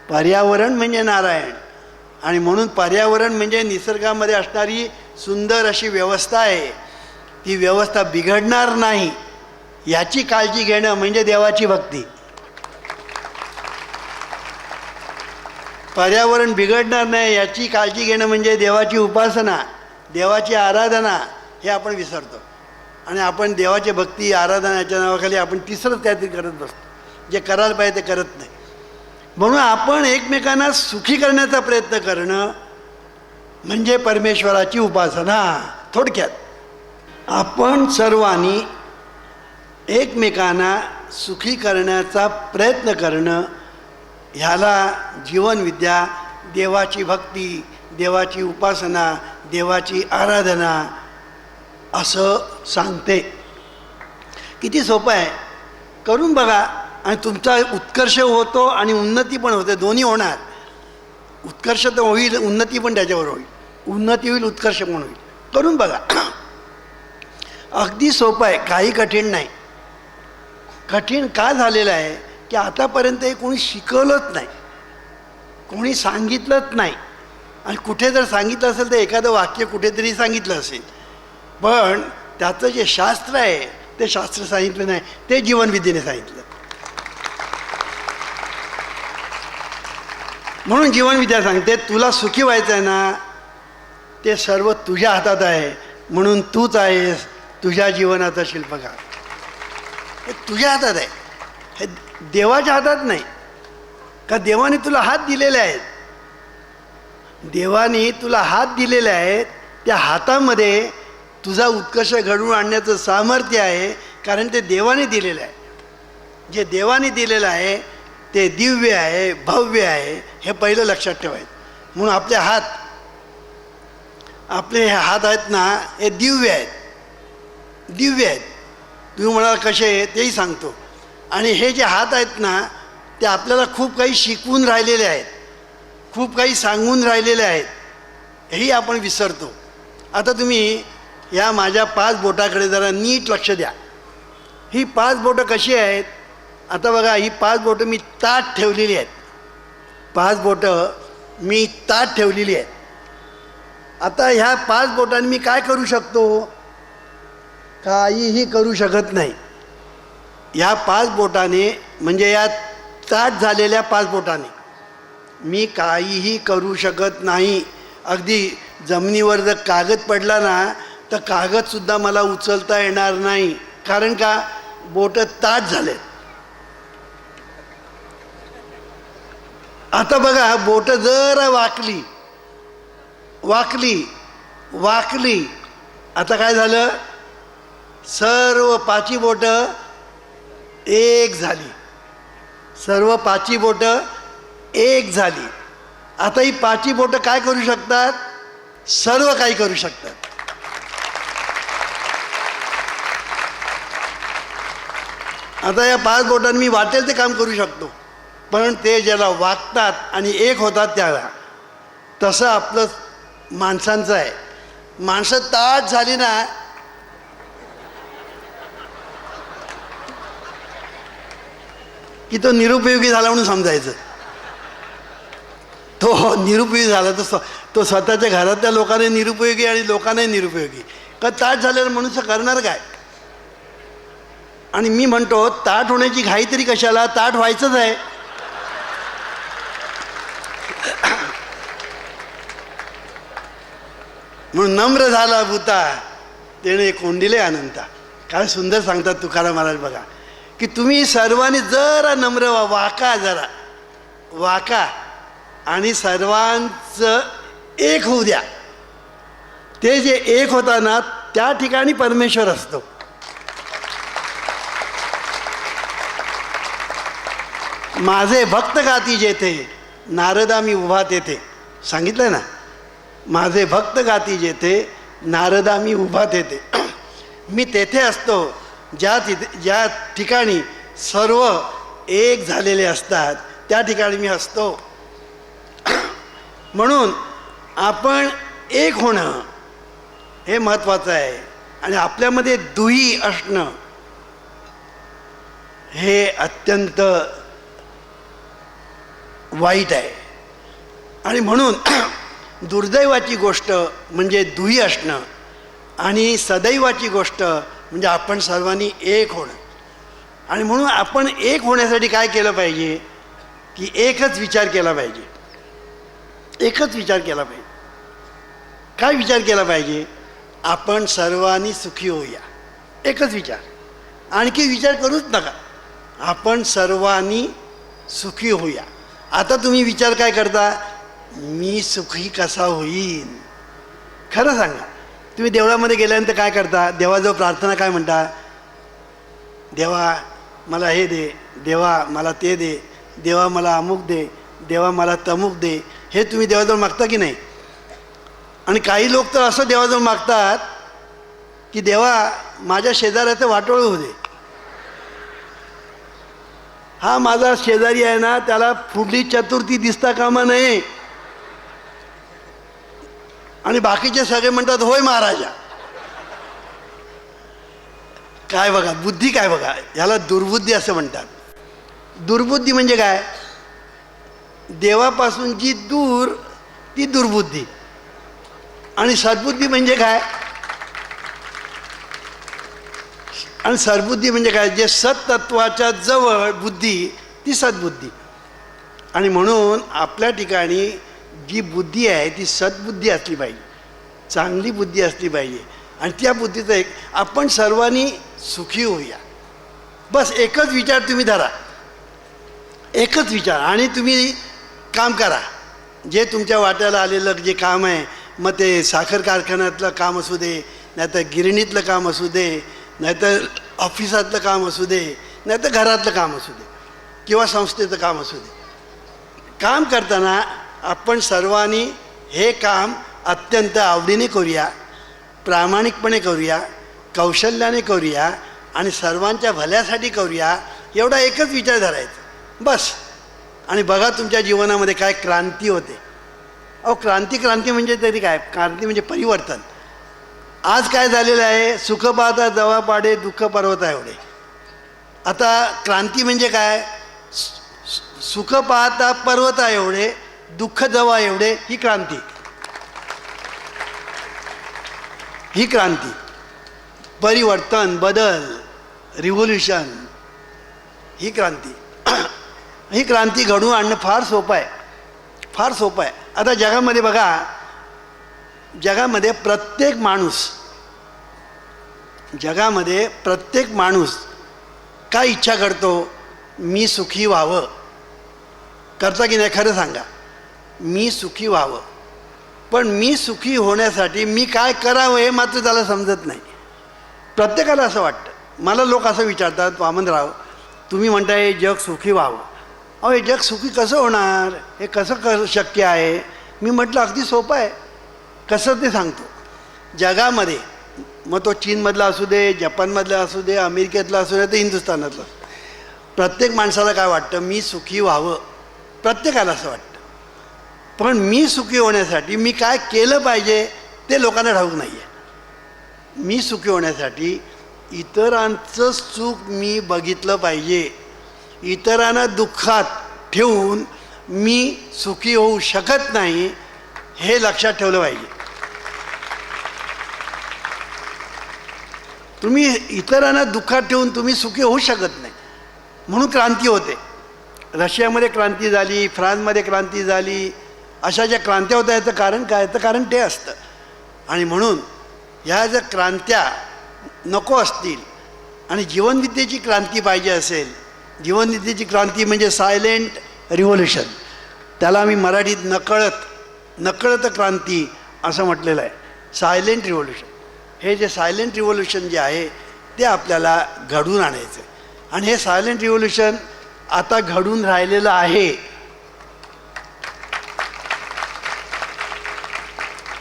पर्यावरण म्हणजे नारायण. आणि म्हणून पर्यावरण म्हणजे निसर्गामध्ये असणारी सुंदर अशी व्यवस्था आहे. ती व्यवस्था बिघडणार नाही याची काळजी घेणं म्हणजे देवाची भक्ती. पर्यावरण बिघडणार नाही याची काळजी घेणं म्हणजे देवाची उपासना, देवाची आराधना. हे आपण विसरतो आणि आपण देवाची भक्ती आराधना याच्या नावाखाली आपण तिसरंच काहीतरी करत बसतो. जे करायला पाहिजे ते करत नाही. म्हणून आपण एकमेकांना सुखी करण्याचा प्रयत्न करणं म्हणजे परमेश्वराची उपासना. थोडक्यात आपण सर्वांनी एकमेकांना सुखी करण्याचा प्रयत्न करणं ह्याला जीवनविद्या, देवाची भक्ती, देवाची उपासना, देवाची आराधना असं सांगते. किती सोपं आहे, करून बघा आणि तुमचा उत्कर्ष होतो आणि उन्नती पण होते. दोन्ही होणार. उत्कर्ष तर होईल, उन्नती पण त्याच्यावर होईल. उन्नती होईल, उत्कर्ष पण होईल. करून बघा. अगदी सोपं आहे, काही कठीण नाही. कठीण का झालेलं आहे की आतापर्यंत हे कोणी शिकवलंच नाही, कोणी सांगितलंच नाही. आणि कुठे जर सांगितलं असेल तर एखादं वाक्य कुठेतरी सांगितलं असेल, पण त्याचं जे शास्त्र आहे ते शास्त्र सांगितलं नाही, ते जीवनविद्येने सांगितलं. म्हणून जीवनविद्या सांगते तुला सुखी व्हायचं आहे ना, ते सर्व तुझ्या हातात आहे. म्हणून तूच आहेस तुझ्या जीवनाचा शिल्पकार. हे तुझ्या हातात आहे, हे देवाच्या हातात नाही. का देवाने तुला हात दिलेले आहेत. देवाने तुला हात दिलेले आहेत. त्या हातामध्ये तुझा उत्कर्ष घडवून आणण्याचं सामर्थ्य आहे, कारण ते देवाने दिलेलं आहे. जे देवाने दिलेलं आहे ते दिव्य आहे, भव्य आहे. हे पहिलं लक्षात ठेवायचं. म्हणून आपले हे हात आहेत ना, हे दिव्य आहेत, दिव्य आहेत. तुम्ही म्हणाल कसे आहे तेही सांगतो. आणि हे जे हात आहेत ना, ते आपल्याला खूप काही शिकवून राहिलेले आहेत, खूप काही सांगून राहिलेले आहेत. हेही आपण विसरतो. आता तुम्ही या माझ्या 5 बोटाकडे जरा नीट लक्ष द्या. ही 5 बोटं कशी आहेत? आता बघा, ही 5 बोटं मी ताठ ठेवलेली आहेत. 5 बोटं मी ताठ ठेवलेली आहेत. आता ह्या 5 बोटांनी मी काय करू शकतो? काहीही करू शकत नाही. ह्या 5 बोटाने म्हणजे या ताठ झालेल्या 5 बोटाने मी काहीही करू शकत नाही. अगदी जमिनीवर जर कागद पडला ना, तर कागदसुद्धा मला उचलता येणार नाही. कारण का? बोटं ताठ झाले. आता बघा, बोटं जरा वाकली. आता काय झालं? सर्व 5 बोटं एक झाली. सर्व 5 बोटं एक झाली. आता ही 5 बोटं काय करू शकतात? सर्व काही करू शकतात. आता या 5 बोटांनी मी वाटेल ते काम करू शकतो. पण ते ज्याला वागतात आणि एक होतात त्याला, तसं आपलं माणसांचं आहे. माणसं ताठ झाली ना, की तो निरुपयोगी झाला म्हणून समजायचं. तो निरुपयोगी झाला, तो स्वतःच्या घरातल्या लोकांना निरुपयोगी आणि लोकांनाही निरुपयोगी. का ताठ झालेला मनुष्य करणार काय? आणि मी म्हणतो, ताठ होण्याची घाई तरी कशाला? ताठ व्हायचंच आहे. म्हणून नम्र झाला भूता तेणे कोंडिले अनंता. काय सुंदर सांगतात तुकाराम महाराज बघा, की तुम्ही सर्वांनी जरा नम्र वाका, जरा वाका आणि सर्वांचं एक होऊ द्या. ते जे एक होता ना, त्या ठिकाणी परमेश्वर असतो. माझे भक्त गाती जेथे नारदा मी उभा तेथे. सांगितलं ना, माझे भक्त गाती जेथे नारदा मी उभा तेथे. मी तेथे असतो ज्या ठिकाणी सर्व एक झालेले असतात, त्या ठिकाणी मी असतो. म्हणून आपण एक होणं हे महत्त्वाचं आहे. आणि आपल्यामध्ये दुही असणं हे अत्यंत वाईट आहे. आणि म्हणून दुर्दैवाची गोष्ट म्हणजे दुही असणं आणि सदैवाची गोष्ट म्हणजे आपण सर्वांनी एक होणं. आणि म्हणून आपण एक होण्यासाठी काय केलं पाहिजे की एकच विचार केला पाहिजे. एकच विचार केला पाहिजे. काय विचार केला पाहिजे? आपण सर्वांनी सुखी होऊया. एकच विचार, आणखी विचार करूच नका. आपण सर्वांनी सुखी होऊया. आता तुम्ही विचार काय करता? मी सुखी कसा होईन? खरं सांगा, तुम्ही देवळामध्ये गेल्यानंतर काय करता? देवाजवळ प्रार्थना काय म्हणता? देवा मला हे दे, देवा मला ते दे, देवा मला अमुक दे, देवा मला तमुक दे. हे तुम्ही देवाजवळ मागता की नाही? आणि काही लोक तर असं देवाजवळ मागतात की देवा माझ्या शेजाऱ्याचं वाटोळ होऊ दे. हा माझा शेजारी आहे ना, त्याला पुढली चतुर्थी दिसता कामा नये. आणि बाकीचे सगळे म्हणतात होय महाराजा. काय बघा बुद्धी, काय बघा, ह्याला दुर्बुद्धी असं म्हणतात. दुर्बुद्धी म्हणजे काय? देवापासून जी दूर ती दुर्बुद्धी. आणि सद्बुद्धी म्हणजे काय? आणि सद्बुद्धी म्हणजे काय? जे सत्तत्वाच्या जवळ बुद्धी ती सद्बुद्धी. आणि म्हणून आपल्या ठिकाणी जी बुद्धी आहे ती सद्बुद्धी असली पाहिजे, चांगली बुद्धी असली पाहिजे. आणि त्या बुद्धीचं एक आपण सर्वांनी सुखी होऊया. बस एकच विचार तुम्ही धरा, एकच विचार. आणि तुम्ही काम करा. जे तुमच्या वाट्याला आलेलं जे काम आहे, मग ते साखर कारखान्यातलं काम असू दे, नाहीतर गिरणीतलं काम असू दे, नाहीतर ऑफिसातलं काम असू दे, नाहीतर घरातलं काम असू दे, किंवा संस्थेचं काम असू दे. काम करताना आपण सर्वांनी हे काम अत्यंत आवडीने करूया, प्रामाणिकपणे करूया, कौशल्याने करूया आणि सर्वांच्या भल्यासाठी करूया. एवढा एकच विचार धरायचा बस. आणि बघा तुमच्या जीवनामध्ये काय क्रांती होते. अहो क्रांती म्हणजे तरी काय? क्रांती म्हणजे परिवर्तन. आज काय झालेलं आहे? सुख पाहता जवा पाडे, दुःख पर्वता एवढे. आता क्रांती म्हणजे काय? सुख पाहता पर्वता एवढे, दुःख जवा एवढे. ही क्रांती, ही क्रांती. परिवर्तन, बदल, रिव्होल्युशन, ही क्रांती. ही क्रांती घडवून आणणं फार सोपं आहे, फार सोपं आहे. आता जगामध्ये बघा, जगामध्ये प्रत्येक माणूस काय इच्छा करतो? मी सुखी व्हावं. करता की नाही? खरं सांगा. मी सुखी व्हावं. पण मी सुखी होण्यासाठी मी काय करावं हे मात्र त्याला समजत नाही. प्रत्येकाला असं वाटतं. मला लोक असं विचारतात, वामनराव तुम्ही म्हणताय हे जग सुखी व्हावं. अहो हे जग सुखी कसं होणार? हे कसं शक्य आहे? मी म्हटलं अगदी सोपं आहे. कसं ते सांगतो. जगामध्ये, मग तो चीनमधला असू दे, जपानमधला असू दे, अमेरिकेतला असू दे, तर हिंदुस्थानातला, प्रत्येक माणसाला काय वाटतं? मी सुखी व्हावं. प्रत्येकाला असं वाटतं. पण मी सुखी होण्यासाठी मी काय केलं पाहिजे ते लोकांना ठाऊक नाही आहे. मी सुखी होण्यासाठी इतरांचं सुख मी बघितलं पाहिजे. इतरांना दुःखात ठेवून मी सुखी होऊ शकत नाही, हे लक्षात ठेवलं पाहिजे. तुम्ही इतरांना दुःखात ठेवून तुम्ही सुखी होऊ शकत नाही. म्हणून क्रांती होते. रशियामध्ये क्रांती झाली, फ्रान्समध्ये क्रांती झाली. अशा ज्या क्रांत्या होत्या याचं कारण काय? तर कारण ते असतं. आणि म्हणून ह्या जर क्रांत्या नको असतील आणि जीवनविद्येची क्रांती पाहिजे असेल, जीवनविद्येची क्रांती म्हणजे सायलेंट रिव्होल्युशन, त्याला आम्ही मराठीत नकळत क्रांती असं म्हटलेलं आहे. Silent revolution. हे जे सायलेंट रिव्होल्युशन जे आहे ते आपल्याला घडवून आणायचं आहे. आणि हे सायलेंट रिव्होल्युशन आता घडून राहिलेलं आहे.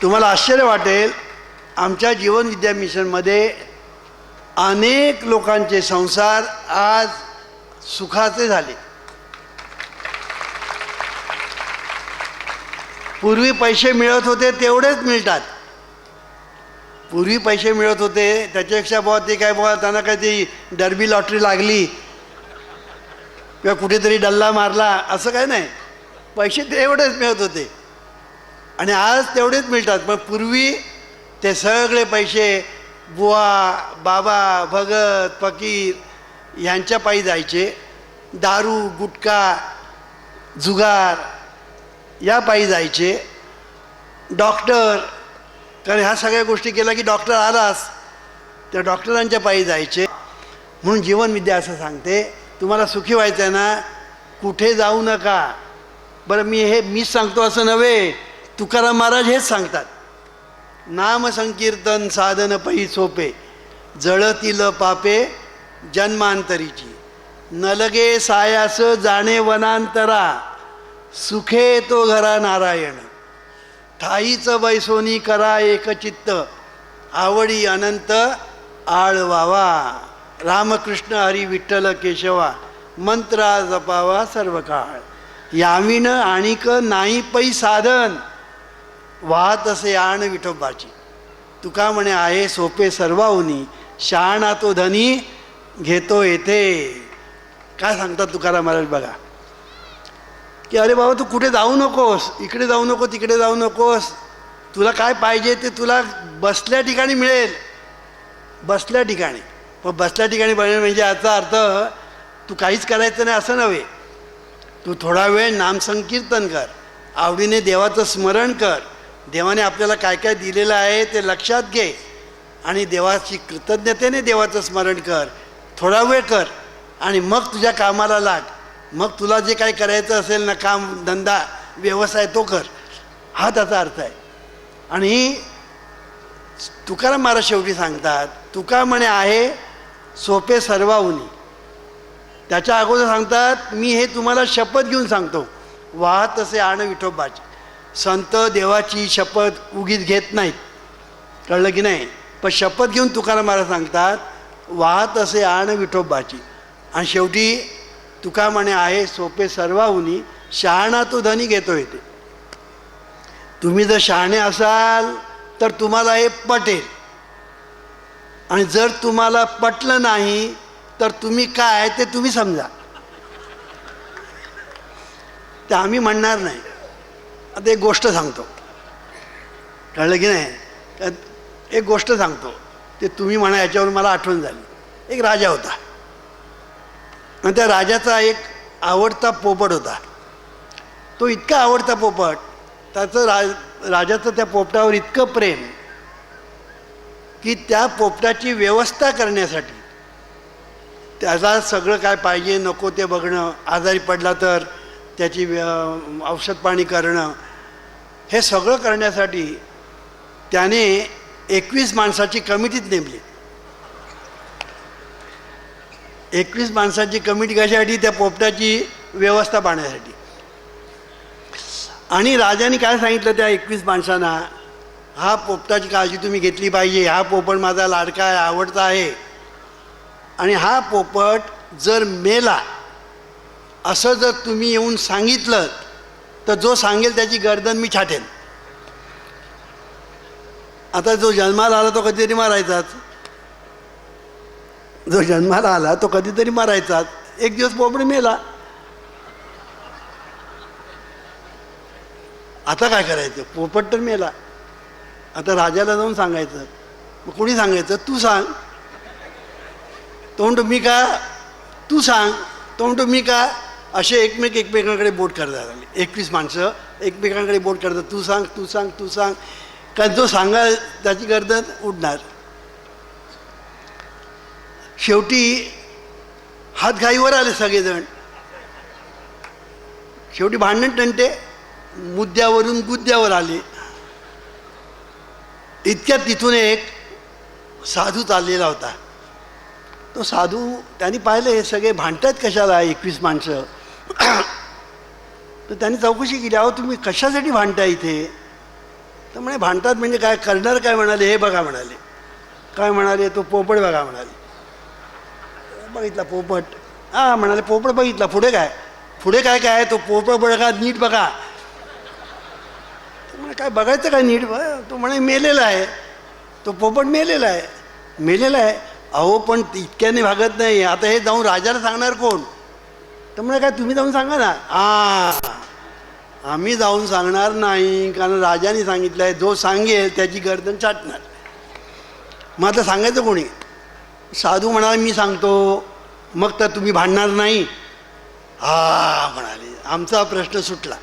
तुम्हाला आश्चर्य वाटेल, आमच्या जीवनविद्या मिशनमध्ये अनेक लोकांचे संसार आज सुखाचे झाले. पूर्वी पैसे मिळत होते तेवढेच मिळतात. पूर्वी पैसे मिळत होते त्याच्यापेक्षा बुवा ते काय बुवा त्यांना काय ती डर्बी लॉटरी लागली किंवा कुठेतरी डल्ला मारला असं काय नाही. पैसे ते एवढेच मिळत होते आणि आज तेवढेच मिळतात. पण पूर्वी ते सगळे पैसे बुवा बाबा भगत फकीर यांच्या पायी जायचे. दारू गुटखा जुगार या पायी जायचे. डॉक्टर, कारण ह्या सगळ्या गोष्टी केल्या की डॉक्टर आलास, त्या डॉक्टरांच्या पायी जायचे. म्हणून जीवनविद्या असं सांगते, तुम्हाला सुखी व्हायचं आहे ना, कुठे जाऊ नका. बरं मीच सांगतो असं नव्हे, तुकाराम महाराज हेच सांगतात. नाम संकीर्तन साधन पै सोपे, जळतील पापे जन्मांतरीची. न लगे सायास जाणे वनांतरा, सुखे तो घरा नारायण. ठाईच बैसोनी करा एकचित्त, आवडी अनंत आळवावा. रामकृष्ण हरी विठ्ठल केशवा, मंत्रा जपावा सर्व काळ. याविन आणिक नाही पै साधन, वाहत असे आण विठोबाची. तुका म्हणे आहे सोपे सर्वाहुनी, शहाणा तो धनी घेतो येथे. काय सांगतात तुकाराम महाराज बघा, की अरे बाबा तू कुठे जाऊ नकोस, इकडे जाऊ नको तिकडे जाऊ नकोस. तुला काय पाहिजे ते तुला बसल्या ठिकाणी मिळेल, बसल्या ठिकाणी. पण बसल्या ठिकाणी मिळेल म्हणजे याचा अर्थ तू काहीच करायचं नाही असं नव्हे. तू थोडा वेळ नामसंकीर्तन कर, आवडीने देवाचं स्मरण कर. देवाने आपल्याला काय काय दिलेलं आहे ते लक्षात घे आणि देवाची कृतज्ञतेने देवाचं स्मरण कर. थोडा वेळ कर आणि मग तुझ्या कामाला लाग. मग तुला जे काही करायचं असेल ना, काम धंदा व्यवसाय, तो कर. हा त्याचा अर्थ आहे. आणि तुकाराम महाराज शेवटी सांगतात, तुका म्हणे आहे सोपे सर्वाहुनी. त्याच्या अगोदर सांगतात, मी हे तुम्हाला शपथ घेऊन सांगतो, वाहत असे आण विठोबाची. संत देवाची शपथ उगीच घेत नाहीत, कळलं की नाही. पण शपथ घेऊन तुकाराम महाराज सांगतात, वाहत असे आण विठोबाची. आणि शेवटी तुका म्हणे आहे सोपे सर्वाहुनी, शहाणा तो धनी घेतो येते. तुम्ही जर शहाणे असाल तर तुम्हाला हे पटेल, आणि जर तुम्हाला पटलं नाही तर तुम्ही काय ते तुम्ही समजा. ते आम्ही म्हणणार नाही. आता एक गोष्ट सांगतो, कळलं की नाही. एक गोष्ट सांगतो, ते तुम्ही म्हणा याच्यावर मला आठवण झाली. एक राजा होता आणि त्या राजाचा एक आवडता पोपट होता. तो इतका आवडता पोपट, त्याचं राजाचं त्या पोपटावर इतकं प्रेम की त्या पोपटाची व्यवस्था करण्यासाठी त्याला सगळं काय पाहिजे नको ते बघणं, आजारी पडला तर त्याची औषध पाणी करणं, हे सगळं करण्यासाठी त्याने 21 माणसाची कमिटीच नेमली. 21 माणसाची कमिटी कशासाठी? त्या पोपटाची व्यवस्था पाहण्यासाठी. आणि राजाने काय सांगितलं त्या 21 माणसांना, हा पोपटाची काळजी तुम्ही घेतली पाहिजे. हा पोपट माझा लाडका आहे, आवडता आहे. आणि हा पोपट जर मेला असं जर तुम्ही येऊन सांगितलं तर जो सांगेल त्याची गर्दन मी छाटेन. आता जो जन्माला आला तो कधीतरी मारायचाच, जो जन्माला आला तो कधीतरी मारायचाच. एक दिवस पोपट मेला, आता काय करायचं? पोपट तर मेला. आता राजाला जाऊन सांगायचं. मग कोणी सांगायचं? तू सांग. तो म्हणतो मी का? तू सांग. तो म्हणतो मी का? असे एकमेकांकडे बोट करतात. 21 माणसं एकमेकांकडे बोट करतात. तू सांग, तू सांग, तू सांग. कारण जो सांगा त्याची गर्दन उडणार. शेवटी हातघाईवर आले सगळेजण. शेवटी भांडण टंटे मुद्द्यावरून गुद्द्यावर आले. इतक्यात तिथून एक साधू चाललेला होता. तो साधू त्यांनी पाहिलं हे सगळे भांडतात कशाला 21 माणसं. तर त्यांनी चौकशी केली, अहो तुम्ही कशासाठी भांडता इथे? तर म्हणे भांडतात म्हणजे काय करणार काय? म्हणाले हे बघा. म्हणाले काय? म्हणाले तो पोपट बघा. म्हणाले बघितला पोपट. हां म्हणाले पोपट बघितला. पुढे काय? पुढे काय काय? तो पोपट बघा, नीट बघा. म्हणे काय बघायचं काय नीट? तो म्हणे मेलेला आहे. तो पोपट मेलेला आहे. मेलेला आहे. अहो पण इतक्याने भागत नाही. आता हे जाऊन राजाला सांगणार कोण? तर म्हणे काय तुम्ही जाऊन सांगा ना. आम्ही जाऊन सांगणार नाही, कारण राजाने सांगितलं आहे, जो सांगेल त्याची गर्दन चाटणार. मग आता सांगायचं कोणी? साधू म्हणाले मी सांगतो. मग तर तुम्ही भांडणार नाही? हा म्हणाले, आमचा प्रश्न सुटला.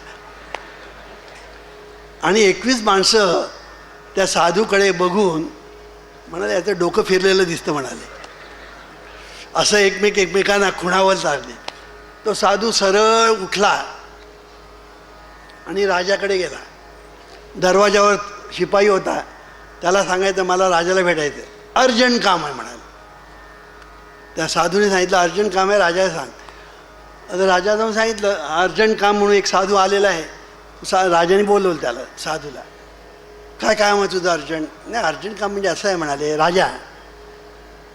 आणि 21 माणसं त्या साधूकडे बघून म्हणाले याचं डोकं फिरलेलं दिसतं म्हणाले. असं एकमेकांना खुणावर चालले. तो साधू सरळ उठला आणि राजाकडे गेला. दरवाजावर शिपाई होता, त्याला सांगायचं मला राजाला भेटायचं, अर्जंट काम आहे म्हणाले. त्या साधूने सांगितलं अर्जंट काम आहे, राजाला सांग. आता राजा जाऊन सांगितलं अर्जंट काम म्हणून एक साधू आलेला आहे. राजाने बोलवलं त्याला, साधूला. काय काम आहे तुझं अर्जंट? नाही अर्जंट काम म्हणजे असं आहे म्हणाले, राजा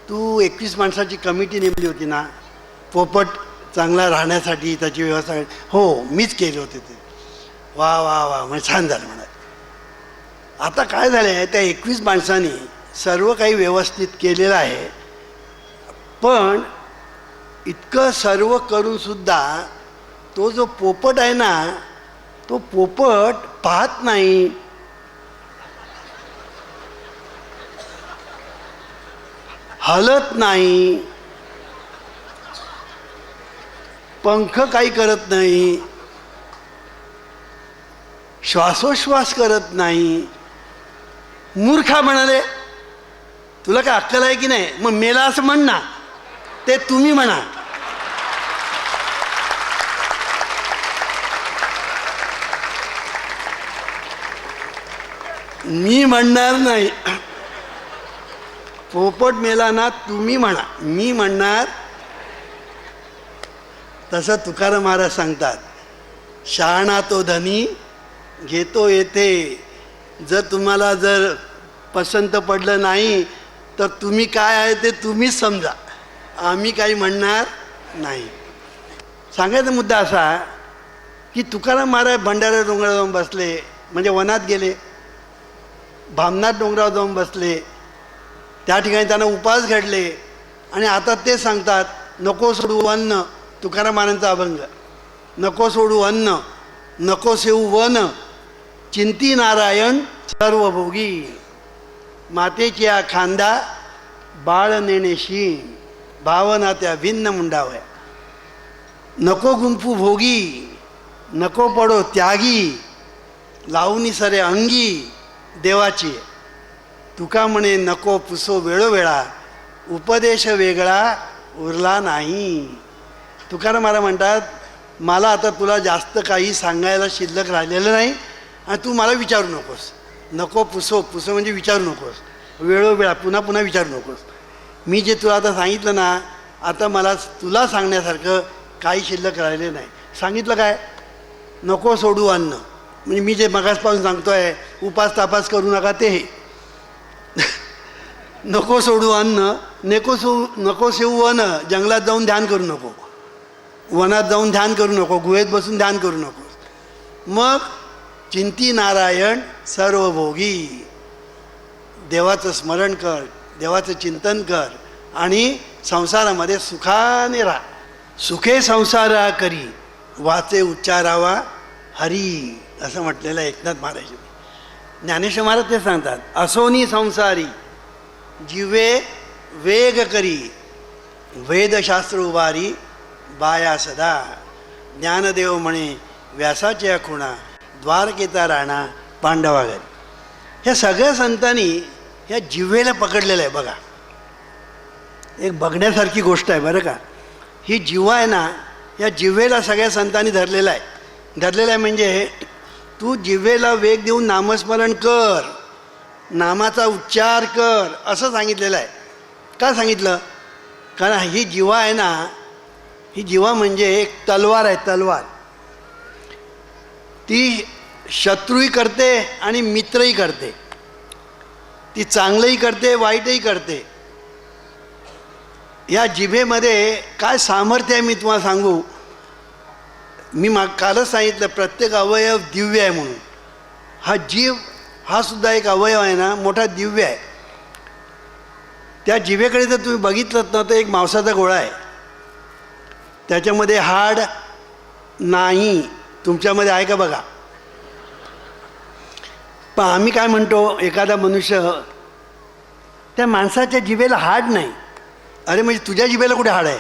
तू 21 माणसाची कमिटी नेमली होती ना पोपट चांगला राहण्यासाठी, त्याची व्यवस्था. हो मीच केले होते ते. वा वा वा म्हणजे छान झालं म्हणाले. आता काय झालं आहे, त्या 21 माणसांनी सर्व काही व्यवस्थित केलेलं आहे, पण इतकं सर्व करूनसुद्धा तो जो पोपट आहे ना, तो पोपट पाहत नाही. हलत नाही, पंख काही करत नाही, श्वासोश्वास करत नाही. मूर्खा म्हणाले, तुला काय अक्कल आहे की नाही? मग मेला असं म्हण ना, ते तुम्ही म्हणा. मी म्हणणार नाही. पोपट मेला ना तुम्ही म्हणा, मी म्हणणार. तसं तुकाराम महाराज सांगतात, शहाणा तो धनी घेतो येथे. जर तुम्हाला जर पसंत पडलं नाही तर तुम्ही काय आहे ते तुम्हीच समजा, आम्ही काही म्हणणार नाही. सांगायचा मुद्दा असा की तुकाराम महाराज भंडारा डोंगरावर जाऊन बसले, म्हणजे वनात गेले, भामनाथ डोंगरावर जाऊन बसले. त्या ठिकाणी त्यांना उपास घडले आणि आता ते सांगतात नको सोडू अन्न. तुकाराम महाराजांचा अभंग, नको सोडू अन्न, नको सेवू वन, चिंती नारायण सर्वभोगी. मातेची या खांदा बाळ नेणेशी, भावना त्या भिन्न मुंडावया. नको गुंफू भोगी, नको पडो त्यागी, लावणी सरे अंगी देवाची. तुका म्हणे नको पुसो वेळोवेळा, उपदेश वेगळा उरला नाही. तुकाराम महाराज म्हणतात मला आता तुला जास्त काही सांगायला शिल्लक राहिलेलं नाही आणि तू मला विचारू नकोस. नको पुसो, पुसो म्हणजे विचारू नकोस, वेळोवेळा पुन्हा पुन्हा विचारू नकोस. मी जे तुला आता सांगितलं ना, आता मला तुला सांगण्यासारखं काही शिल्लक राहिले नाही. सांगितलं काय? नको सोडू अन्न, म्हणजे मी जे मगासपासून सांगतो आहे उपास तापास करू नका ते. नको सोडू अन्न, नको सेवू वन, जंगलात जाऊन ध्यान करू नको, वनात जाऊन ध्यान करू नको, गुहेत बसून ध्यान करू नको. मग चिंती नारायण सर्वभोगी, देवाचं स्मरण कर, देवाचं चिंतन कर आणि संसारामध्ये सुखाने राहा. सुखे संसारा करी, वाचे उच्चारावा हरी, असं म्हटलेलं आहे एकनाथ महाराज. ज्ञानेश्वर महाराज ते सांगतात, असोनी संसारी जिवे वेग करी, वेदशास्त्र उभारी बाया सदा. ज्ञानदेव म्हणे व्यासाच्या खुणा, द्वारकेचा राणा पांडवा घरी. ह्या सगळ्या संतांनी ह्या जिव्हेला पकडलेलं आहे बघा. एक बघण्यासारखी गोष्ट आहे बरं का. ही जिव्हा आहे ना, या जिव्हेला सगळ्या संतांनी धरलेला आहे. धरलेला आहे म्हणजे तू जिव्हेला वेग देऊन नामस्मरण कर, नामाचा उच्चार कर, असं सांगितलेलं आहे. का सांगितलं? कारण ही जिव्हा आहे ना, ही जिव्हा म्हणजे एक तलवार आहे, तलवार. ती शत्रूही करते आणि मित्रही करते, ती चांगलंही करते वाईटही करते. या जिभेमध्ये काय सामर्थ्य आहे मी तुम्हाला सांगू. मी कालच सांगितलं प्रत्येक अवयव दिव्य आहे म्हणून. हा जीव हा सुद्धा एक अवयव आहे ना, मोठा दिव्य आहे. त्या जिभेकडे जर तुम्ही बघितलं ना तर एक मांसाचा गोळा आहे, त्याच्यामध्ये हाड नाही. तुमच्यामध्ये आहे का बघा. पण आम्ही काय म्हणतो, एखादा मनुष्य त्या माणसाच्या जिभेला हाड नाही. अरे म्हणजे तुझ्या जिभेला कुठे हाड आहे?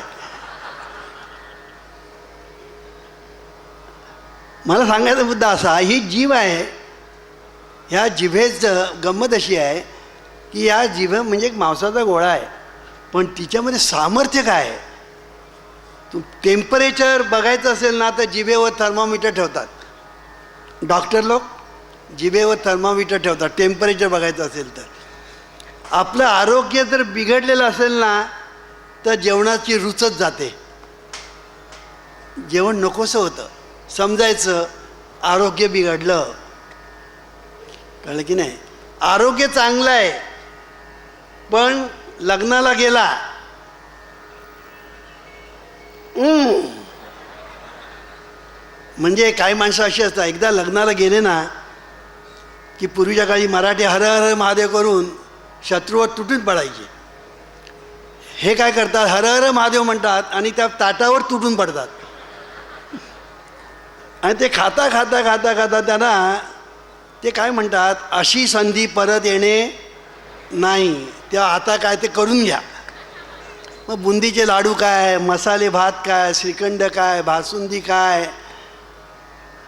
मला सांगायचा मुद्दा असा, ही जीभ आहे, ह्या जिभेचं गंमत अशी आहे की या जिभे म्हणजे एक मांसाचा गोळा आहे, पण तिच्यामध्ये सामर्थ्य काय आहे. तू टेम्परेचर बघायचं असेल ना तर जिभेवर थर्मामीटर ठेवतात. डॉक्टर लोक जिभेवर थर्मामीटर ठेवतात टेम्परेचर बघायचं असेल तर. आपलं आरोग्य जर बिघडलेलं असेल ना तर जेवणाची रुचच जाते. जेवण नकोसं होतं. समजायचं आरोग्य बिघडलं, कळलं की नाही. आरोग्य चांगलं आहे पण लग्नाला गेला म्हणजे काही माणसं अशी असतात, एकदा लग्नाला गेले ना की पूर्वीच्या काळी मराठी हर हर महादेव करून शत्रूवर तुटून पडायचे. हे काय करतात, हर हर महादेव म्हणतात आणि त्या ताटावर तुटून पडतात. आणि ते खाता खाता खाता खाता त्यांना ते काय म्हणतात, अशी संधी परत येणे नाही. त्या आता काय ते करून घ्या. मग बुंदीचे लाडू काय, मसाले भात काय, श्रीखंड काय, बासुंदी काय,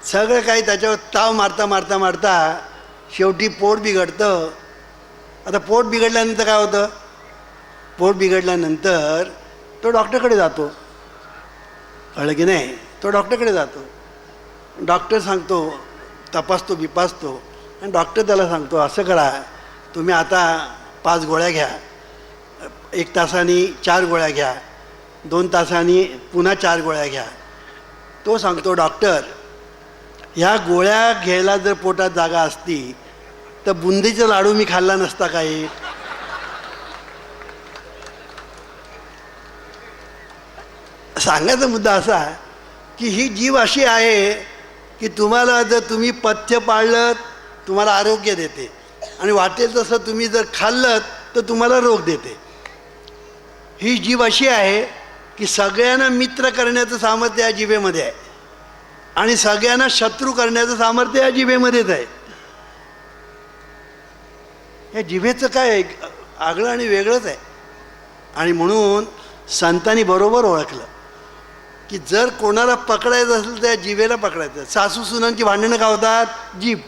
सगळं काही त्याच्यावर ताव मारता मारता मारता शेवटी पोट बिघडतं. आता पोट बिघडल्यानंतर काय होतं, पोट बिघडल्यानंतर तो डॉक्टरकडे जातो. कळलं की नाही. तो डॉक्टरकडे जातो. डॉक्टर सांगतो, तपासतो बिपासतो आणि डॉक्टर त्याला सांगतो असं करा, तुम्ही आता 5 गोळ्या घ्या, 1 तासाने 4 गोळ्या घ्या, 2 तासांनी पुन्हा 4 गोळ्या घ्या. तो सांगतो, डॉक्टर ह्या गोळ्या घ्यायला जर पोटात जागा असती तर बुंदीचा लाडू मी खाल्ला नसता काही. सांगायचा मुद्दा असा की ही जीभ अशी आहे की तुम्हाला जर तुम्ही पथ्य पाळलं तुम्हाला आरोग्य देते आणि वाटेल तसं तुम्ही जर खाल्लं तर तुम्हाला रोग देते. ही जीभ अशी आहे की सगळ्यांना मित्र करण्याचं सामर्थ्य या जिभेमध्ये आहे आणि सगळ्यांना शत्रू करण्याचं सामर्थ्य या जिभेमध्येच आहे. या जिभेचं काय आगळं आणि वेगळंच आहे. आणि म्हणून संतांनी बरोबर ओळखलं की जर कोणाला पकडायचं असेल तर या जिभेला पकडायचं. सासू सुनांची भांडणं का होतात, जीभ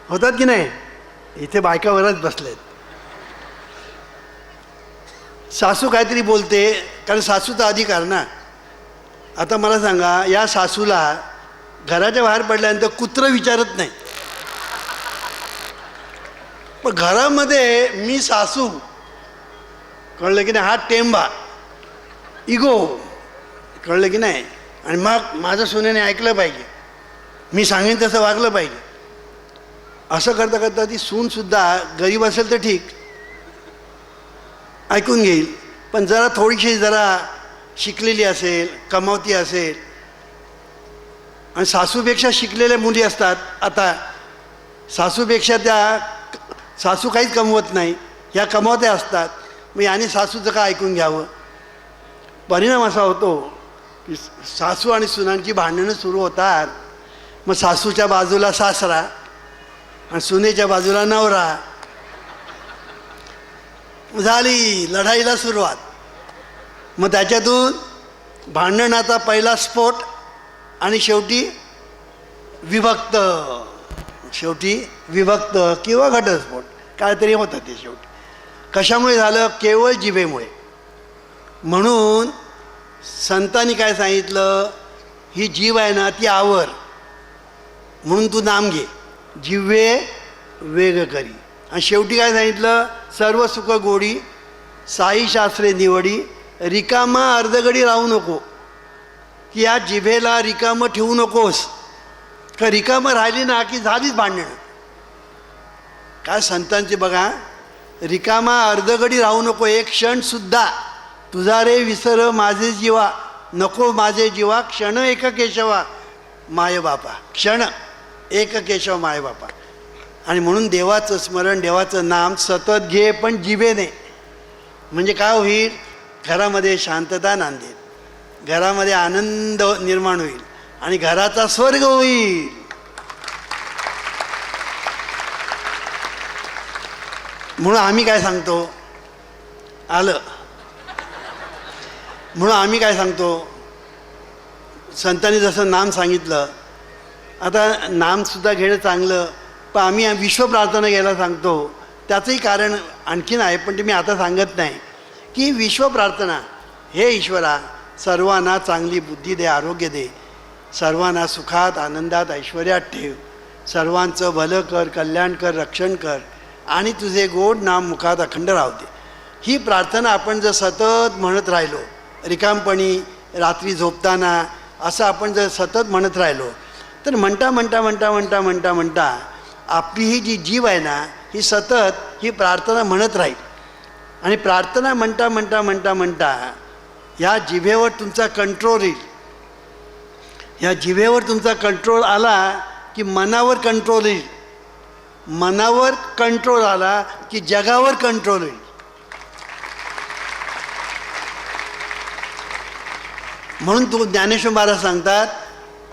होतात की नाही. इथे बायकावरच बसलेत. सासू काहीतरी बोलते कारण सासूचा अधिकार ना. आता मला सांगा, या सासूला घराच्या बाहेर पडल्यानंतर कुत्रं विचारत नाही, पण घरामध्ये मी सासू, कळलं की नाही, हा टेंबा इगो, कळलं की नाही. आणि मग माझं सुनेने ऐकलं पाहिजे, मी सांगेन तसं वागलं पाहिजे. असं करता करता ती सूनसुद्धा गरीब असेल तर ठीक ऐकून घेईल, पण जरा थोडीशी जरा शिकलेली असेल, कमावती असेल, आणि सासूपेक्षा शिकलेल्या मुली असतात. आता सासूपेक्षा त्या सासू काहीच कमवत नाही, ह्या कमावत्या असतात. मग याने सासूचं का ऐकून घ्यावं. परिणाम असा होतो की सासू आणि सुनांची भांडणं सुरू होतात. मग सासूच्या बाजूला सासरा आणि सुनेच्या बाजूला नवरा. झाली लढाईला सुरुवात. मग त्याच्यातून भांडणाचा पहिला स्फोट आणि शेवटी विभक्त, किंवा घटस्फोट काहीतरी होतं ते शेवटी. कशामुळे झालं, केवळ जिभेमुळे. म्हणून संतांनी काय सांगितलं, ही जीभ आहे ना ती आवर, म्हणून तू नाम घे, जिव्हे वेग करी. आणि शेवटी काय सांगितलं, सर्व सुख गोडी साई शास्त्रे निवडी, रिकामा अर्धगडी राहू नको. की या जिभेला रिकामं ठेवू नकोस, का रिकामं राहिली ना की झालीच भांडणं. काय संतांचे बघा, रिकामा अर्धगडी राहू नको, एक क्षणसुद्धा. तुझा रे विसर माझे जीवा, नको माझे जीवा, क्षण एक केशवा माय बापा, क्षण एक केशव माय बापा. आणि म्हणून देवाचं स्मरण, देवाचं नाम सतत घे, पण जिभेने. म्हणजे काय होईल, घरामध्ये शांतता नांदेल, घरामध्ये आनंद निर्माण होईल आणि घराचा स्वर्ग होईल. म्हणून आम्ही काय सांगतो आलं म्हणून आम्ही काय सांगतो, संतांनी जसं नाम सांगितलं, आता नामसुद्धा घेणं चांगलं, पण आम्ही विश्वप्रार्थना घ्यायला सांगतो. त्याचंही कारण आणखीन आहे, पण ते मी आता सांगत नाही. की विश्वप्रार्थना, हे ईश्वरा सर्वांना चांगली बुद्धी दे, आरोग्य दे, सर्वांना सुखात आनंदात ऐश्वर्यात ठेव, सर्वांचं भलं कर, कल्याण कर, रक्षण कर, आणि तुझे गोड नाम मुखात अखंड राहू दे. ही प्रार्थना आपण जर सतत म्हणत राहिलो, रिकामपणी रात्री झोपताना असं आपण जर सतत म्हणत राहिलो, तर म्हणता म्हणता म्हणता म्हणता म्हणता म्हणता आपली ही जी जीव आहे ना, ही सतत ही प्रार्थना म्हणत राहील. आणि प्रार्थना म्हणता म्हणता म्हणता म्हणता ह्या जिभेवर तुमचा कंट्रोल येईल. ह्या जिभेवर तुमचा कंट्रोल आला की मनावर कंट्रोल येईल. मनावर कंट्रोल आला की जगावर कंट्रोल येईल. म्हणून तो ज्ञानेश्वर महाराज सांगतात,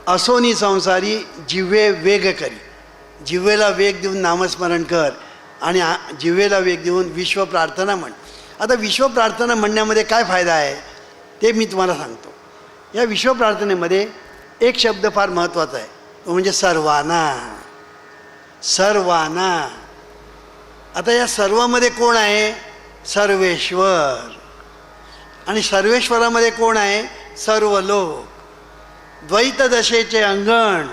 असोनी संसारी जिव्हे वेग करी. जिव्हेला वेग देऊन नामस्मरण कर आणि जिव्हेला वेग देऊन विश्वप्रार्थना म्हण. आता विश्वप्रार्थना म्हणण्यामध्ये काय फायदा आहे ते मी तुम्हाला सांगतो. या विश्वप्रार्थनेमध्ये एक शब्द फार महत्त्वाचा आहे, तो म्हणजे सर्वांना. सर्वांना. आता या सर्वामध्ये कोण आहे? सर्वेश्वर. आणि सर्वेश्वरामध्ये कोण आहे? सर्व लोक. द्वैत दशेचे अंगण,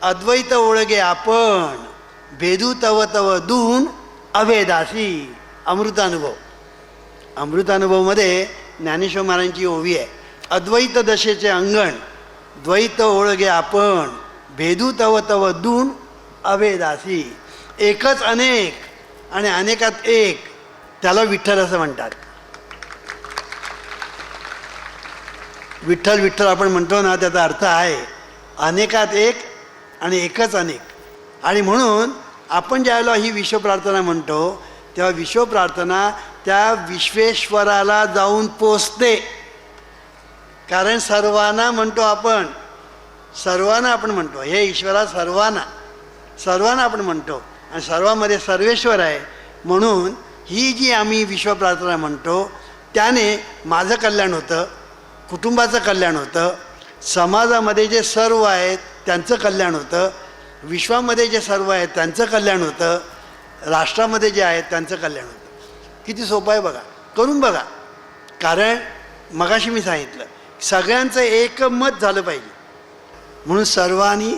अद्वैत ओळगे आपण, भेदू तव तव दून अभेदासी. अमृतानुभव. अमृतानुभवमध्ये ज्ञानेश्वर महाराजांची ओवी आहे, अद्वैत दशेचे अंगण, द्वैत ओळगे आपण, भेदू तव तव दून अभेदासी. एकच अनेक आणि अनेकात एक, त्याला विठ्ठल असं म्हणतात. विठ्ठल विठ्ठल आपण म्हणतो ना, त्याचा अर्थ आहे अनेकात एक आणि एकच अनेक. आणि म्हणून आपण ज्यावेळेला ही विश्वप्रार्थना म्हणतो, तेव्हा विश्वप्रार्थना त्या विश्वेश्वराला जाऊन पोचते. कारण सर्वांना म्हणतो आपण, सर्वांना आपण म्हणतो, हे ईश्वरा सर्वांना, सर्वांना आपण म्हणतो, आणि सर्वांमध्ये सर्वेश्वर आहे. म्हणून ही जी आम्ही विश्वप्रार्थना म्हणतो, त्याने माझं कल्याण होतं, कुटुंबाचं कल्याण होतं, समाजामध्ये जे सर्व आहेत त्यांचं कल्याण होतं, विश्वामध्ये जे सर्व आहेत त्यांचं कल्याण होतं, राष्ट्रामध्ये जे आहेत त्यांचं कल्याण होतं. किती सोपं आहे बघा, करून बघा. कारण मगाशी मी सांगितलं, सगळ्यांचं एकमत झालं पाहिजे. म्हणून सर्वांनी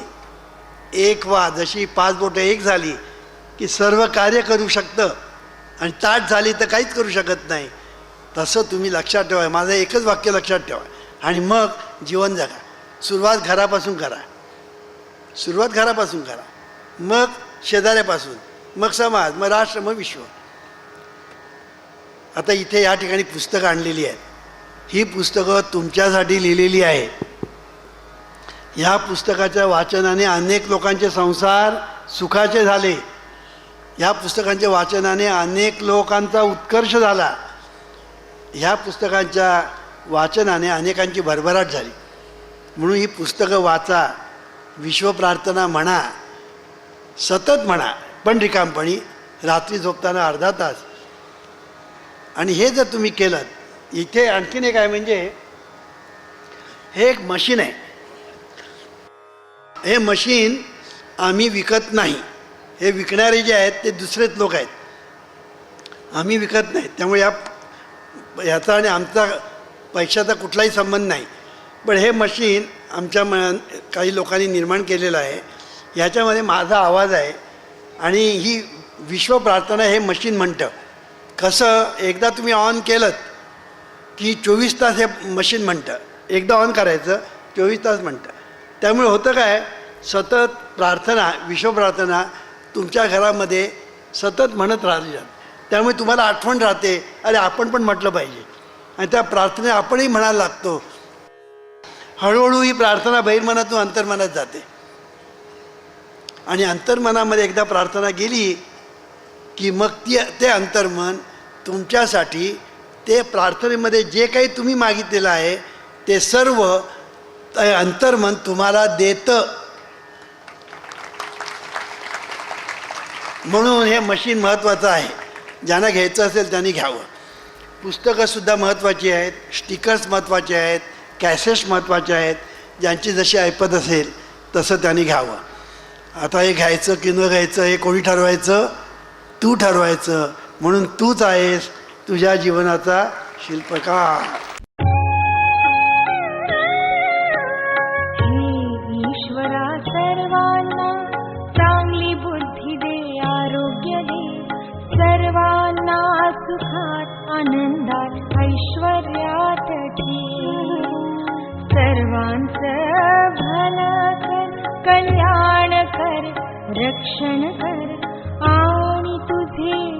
एक व्हा. जशी 5 बोटं एक झाली की सर्व कार्य करू शकतं, आणि ताट झाली तर काहीच करू शकत नाही. तसं तुम्ही लक्षात ठेवा. माझं एकच वाक्य लक्षात ठेवा, आणि मग जीवन जगा. सुरुवात घरापासून करा. सुरुवात घरापासून करा, मग शेजाऱ्यापासून, मग समाज, मग राष्ट्र, मग विश्व. आता इथे या ठिकाणी पुस्तकं आणलेली आहेत. ही पुस्तकं तुमच्यासाठी लिहिलेली आहेत. ह्या पुस्तकाच्या वाचनाने अनेक लोकांचे संसार सुखाचे झाले. ह्या पुस्तकांच्या वाचनाने अनेक लोकांचा उत्कर्ष झाला. ह्या पुस्तकांच्या वाचनाने अनेकांची भरभराट झाली. म्हणून ही पुस्तकं वाचा, विश्वप्रार्थना म्हणा, सतत म्हणा, पण रिकामपणी, रात्री झोपताना अर्धा तास. आणि हे जर तुम्ही केलं, इथे आणखीन एक आहे, म्हणजे हे एक मशीन आहे. हे मशीन आम्ही विकत नाही. हे विकणारे जे आहेत ते दुसरेच लोक आहेत, आम्ही विकत नाही. त्यामुळे याचा आणि आमचा पैशाचा कुठलाही संबंध नाही. पण हे मशीन आमच्या काही लोकांनी निर्माण केलेलं आहे. ह्याच्यामध्ये माझा आवाज आहे, आणि ही विश्वप्रार्थना हे मशीन म्हणतं. कसं, एकदा तुम्ही ऑन केलं की 24 तास हे मशीन म्हणतं. एकदा ऑन करायचं, 24 तास म्हणतं. त्यामुळे होतं काय, सतत प्रार्थना, विश्वप्रार्थना तुमच्या घरामध्ये सतत म्हणत राहिली जाते. त्यामुळे तुम्हाला आठवण राहते, अरे आपण पण म्हटलं पाहिजे, आणि त्या प्रार्थना आपणही म्हणायला लागतो. हळूहळू ही प्रार्थना बहिर्मनातून अंतर्मनात जाते, आणि अंतर्मनामध्ये एकदा प्रार्थना गेली की मग ते अंतर्मन तुमच्यासाठी, ते प्रार्थनेमध्ये जे काही तुम्ही मागितलेलं आहे ते सर्व अंतर्मन तुम्हाला देतं. म्हणून हे मशीन महत्त्वाचं आहे. ज्यांना घ्यायचं असेल त्यांनी घ्यावं. पुस्तकंसुद्धा महत्त्वाची आहेत, स्टिकर्स महत्त्वाचे आहेत, कॅसेट्स महत्त्वाचे आहेत. ज्यांची जशी ऐपत असेल तसं त्यांनी घ्यावं. आता हे घ्यायचं की न घ्यायचं हे कोणी ठरवायचं? तू ठरवायचं. म्हणून तूच आहेस तुझ्या जीवनाचा शिल्पकार. ईश्वरा सर्वांना चांगली बुद्धी दे, आरोग्य दे, सर्वांना सुखात आनंदात ऐश्वर्यात ठेव. सर्वांचं भलं कर, कल्याण कर, रक्षण कर आणि तुझे